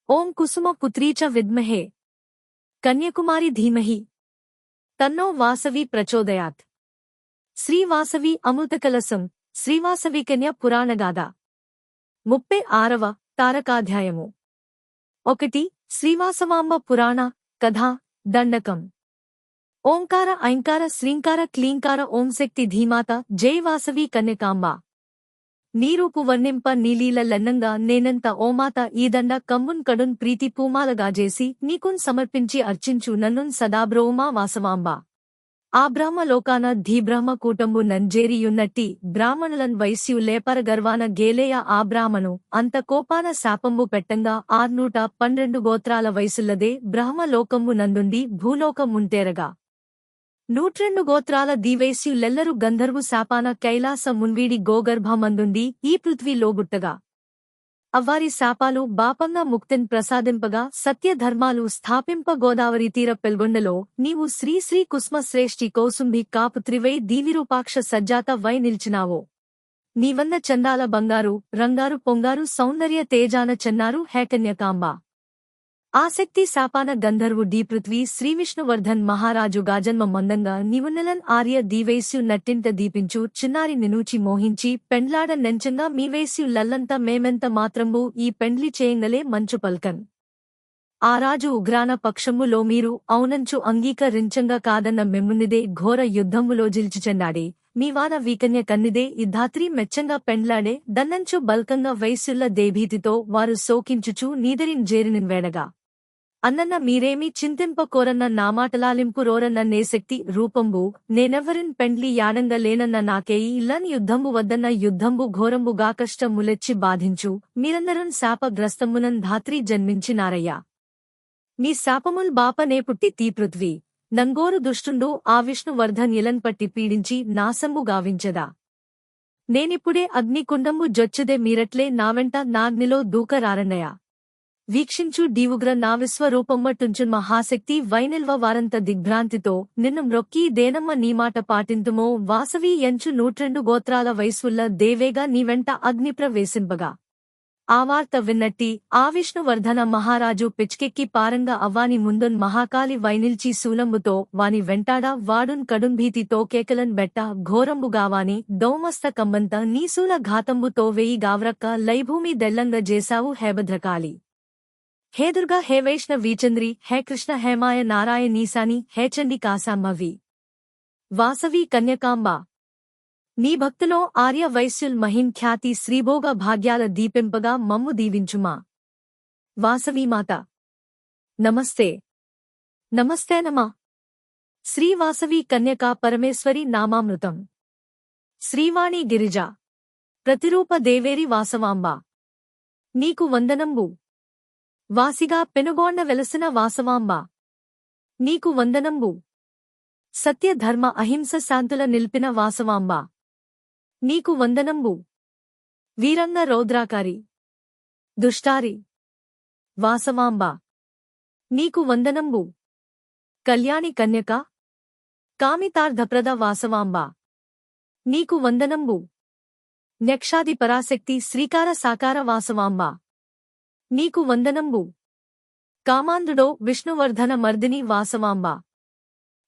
ఓం కుసుమపుత్రీ చ విద్మహే కన్యకుమారి ధీమహి తన్నో వాసవి ప్రచోదయాత్. శ్రీవాసవి అమృతకలశం శ్రీవాసవికన్య పురాణగాథ 36వ తారకాధ్యాయము 1. శ్రీవాసవాంబ పురాణ కథా దండకం. ఓంకార ఐంకార శ్రీంకార క్లీంకార ఓం శక్తి ధీమాత జై వాసవి కన్యకాంబ. నీరూపు వర్ణింప నీలీల లన్నంగా నేనంత ఓమాత ఈదండ కమ్మున్ కడున్ ప్రీతి పూమాలగాజేసి నీకున్ సమర్పించి అర్చించు నన్నున్ సదాబ్రోమా వాసవాంబ. ఆ బ్రహ్మలోకాన ధీబ్రహ్మ కూటంబు నంజేరియున్నట్టి బ్రాహ్మణులన్ వైశ్యు లేపర గర్వాన గేలేయ ఆ బ్రాహ్మణు అంత కోపాన శాపంబు పెట్టంగా 612 గోత్రాల వయసుల్లదే బ్రహ్మలోకంబు నందుండి భూలోకముంటేరగా 102 గోత్రాల దీవైశ్యులెల్లరు గంధర్వు శాపాన కైలాస మున్వీడి గోగర్భమందుండి ఈ పృథ్వీ లోగుట్టగా అవ్వారి శాపాలు బాపంగా ముక్తిన్ ప్రసాదింపగా సత్యధర్మాలు స్థాపింప గోదావరి తీర పెల్గొండలో నీవు శ్రీ శ్రీ కుస్మ శ్రేష్ఠి కౌసుంభి కాపుత్రివై దీవిరూపాక్ష సజ్జాత వై నిల్చినావో. నీవన్న చందాల బంగారు రంగారు పొంగారు సౌందర్య తేజాన చెన్నారు హేకన్యకాంబ. ఆసక్తి శాపాన గంధర్వు పృథ్వీ శ్రీవిష్ణువర్ధన్ మహారాజు గాజన్మ మందంగా నీవున్నెలన్ ఆర్య దీవైశ్యు నట్టింట దీపించు చిన్నారి నినూచి మోహించి పెండ్లాడ నెంచంగా మీవైశ్యు లల్లంత మేమెంత మాత్రంబు ఈ పెండ్లి చేయంగలే మంచు పల్కన్. ఆ రాజు ఉగ్రాన పక్షములో మీరు ఔనంచు అంగీకరించంగా కాదన్న మెమ్మునిదే ఘోర యుద్ధములో జిల్చిచెండాడి మీవాన వీకన్య కన్నిదే ఇద్ధాత్రి మెచ్చంగా పెండ్లాడే దన్నంచు బల్కంగా వైశ్యుల్ల దేభీతితో వారు సోకించుచు నీదరిన్ జేరినిన్ వేడగా అన్నన్న మీరేమీ చింతింపకోరన్న నామాటలాలింపు రోరన్న నేశక్తి రూపంబు నేనెవ్వరిన్ పెండ్లి యాడంగ లేనన్న నాకేయి ఇల్లని యుద్ధంబు వద్దన్న యుద్ధంబు ఘోరంబు గాకష్టములెచ్చి బాధించు మీరందరున్ శాపగ్రస్తమునన్ ధాత్రి జన్మించినారయ్యా. మీ శాపముల్ బాపనే పుట్టి తీపృథ్వీ నంగోరు దుష్టుండు ఆ విష్ణువర్ధన్ ఇలన్పట్టి పీడించి నాశంబు గావించెదా. నేనిప్పుడే అగ్నికుండంబు జొచ్చుదే మీరట్లే నావెంట నాగ్నిలో దూకరారన్నయా. వీక్షించు డీవుగ్ర నా విశ్వరూపమ్మట్టుంచున్ మహాశక్తి వైనిల్వ వారంత దిగ్భ్రాంతితో నిన్ను మ్రొక్కీ దేనమ్మ నీమాట పాటింతుమో వాసవి ఎంచు 102 గోత్రాల వైశ్వుల్ల దేవేగా నీవెంట అగ్నిప్రవేశింపగా. ఆ వార్త విన్నట్టి ఆ విష్ణువర్ధన మహారాజు పిచ్కెక్కి పారంగా అవ్వాని ముందున్ మహాకాలి వైనిల్చి శూలంబుతో వాని వెంటాడా వాడున్ కడుంభీతితో కేకలన్ బెట్ట ఘోరంబుగావాని దౌమస్త కమ్మంత నీశూల ఘాతంబుతో వేయి గావ్రక్క లైభూమి దెల్లంగ జేశావు హేభద్రకాళి. హే దుర్గా హే వైష్ణ వీచంద్రి హే కృష్ణ హేమాయ నారాయ నీసాని హే చండి కాసాంబవి వాసవి కన్యకాంబ. నీ భక్తులో ఆర్య వైశ్యుల్ మహిం ఖ్యాతి శ్రీభోగ భాగ్యాల దీపింపగా మమ్ము దీవించుమా. వాసవీమాత నమస్తే. నమస్తే నమః. శ్రీవాసవి కన్యకా పరమేశ్వరి నామామృతం. శ్రీవాణి గిరిజ ప్రతిరూప దేవేరి వాసవాంబ. నీకు వందనంబు. వాసిగా పెనుగోండ వెలసిన వాసవాంబ. నీకు వందనంబు. సత్య ధర్మ అహింస శాంతుల నిల్పిన వాసవాంబ. నీకు వందనంబు. వీరంగ రౌద్రాకారి దుష్టారి వాసవాంబ. నీకు వందనంబు. కళ్యాణి కన్యక కామితార్థప్రద వాసవాంబ. నీకు వందనంబు. న్యక్షాది పరాశక్తి శ్రీకార సాకార వాసవాంబ. నీకు వందనంబు. కామాంధుడో విష్ణువర్ధన మర్దిని వాసవాంబ.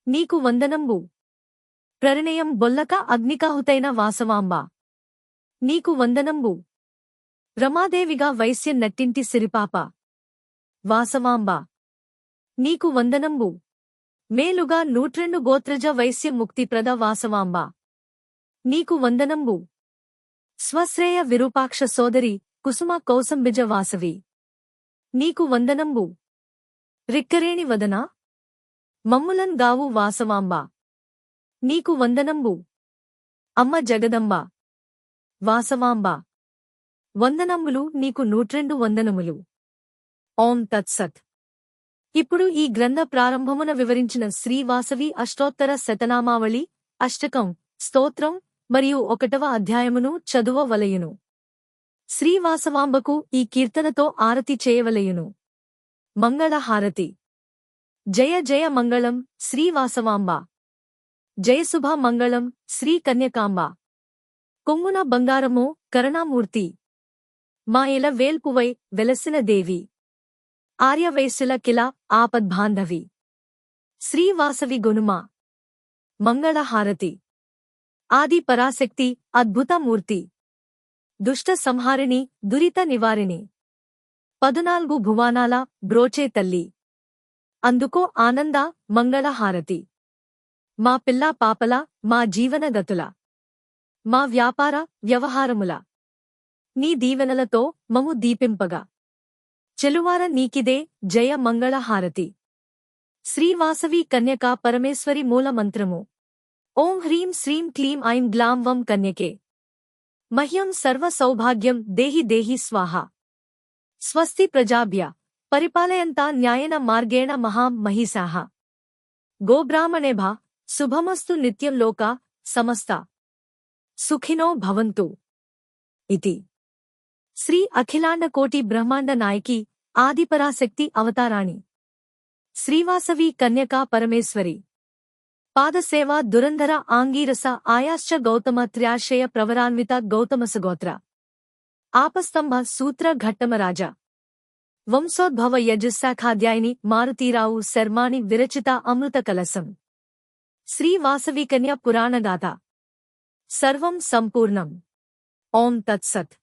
నీకు వందనంబు. ప్రరిణయం బొల్లక అగ్నికాహుతైన వాసవాంబ. నీకు వందనంబు. రమాదేవిగా వైశ్య నట్టింటి సిరిపాప వాసవాంబ. నీకు వందనంబు. మేలుగా 102 గోత్రజ వైశ్య ముక్తిప్రద వాసవాంబ. నీకు వందనంబు. స్వశ్రేయ విరూపాక్ష సోదరి కుసుమ కౌసంబిజ వాసవి. నీకు వందనంబు. రిక్కరేణి వదనా మమ్ములన్ గావు వాసవాంబ. నీకు వందనంబు. అమ్మ జగదంబ వాసవాంబ. వందనములు నీకు 102 వందనములు. ఓం తత్సత్. ఇప్పుడు ఈ గ్రంథ ప్రారంభమున వివరించిన శ్రీవాసవి అష్టోత్తర శతనామావళి అష్టకం స్తోత్రం మరియు 1వ అధ్యాయమును చదువవలయును. శ్రీవాసవాంబకు ఈ కీర్తనతో ఆరతి చేయవలయును. మంగళహారతి. జయ జయ మంగళం శ్రీవాసవాంబ. జయశుభ మంగళం శ్రీ కన్యకాంబ. కొంగున బంగారమో కరుణామూర్తి మా ఇల వేల్పువై వెలసిన దేవి. ఆర్యవైశ్యుల కిల ఆపద్బాంధవి శ్రీ వాసవి గునుమా మంగళహారతి ఆది పరాశక్తి అద్భుతమూర్తి దుష్ట సంహారిణి దురిత నివారిణి 14 భువానాల బ్రోచే తల్లి అందుకో ఆనంద మంగళహారతి మా పిల్లా పాపల మా జీవనగతుల మా వ్యాపార వ్యవహారముల నీ దీవెనలతో మము దీపింపగా చెలువార నీకిదే జయ మంగళహారతి శ్రీవాసవి కన్యకా పరమేశ్వరి మూలమంత్రము ఓం హ్రీం శ్రీం క్లీం ఐం గ్లాం వం కన్యకే మహ్యం సర్వ సౌభాగ్యం దేహి దేహి స్వాహ స్వస్తి ప్రజాభ్య పరిపాలయంతా న్యాయన మార్గేణ మహాం మహిషాః గోబ్రాహ్మణేభ శుభమస్తు నిత్యం లోకా సమస్త సుఖినో భవంతు ఇతి శ్రీ అఖిలాండ కోటి బ్రహ్మాండ నాయకి ఆదిపరాశక్తి అవతారాణి శ్రీవాసవి కన్యకా పరమేశ్వరి పాదసేవా దురంధర ఆంగీరస ఆయాశ్చ గౌతమ త్ర్యాశ్రయ ప్రవరాన్విత గౌతమసగోత్ర ఆపస్తంభ సూత్ర ఘట్టమరాజ వంశోద్భవ యజుస్సాఖాధ్యాయిని మారుతీరావు శర్మాణి విరచిత అమృత కలసం శ్రీవాసవి కన్యా పురాణగాథ సర్వం సంపూర్ణం ఓం తత్సత్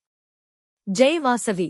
జై వాసవి।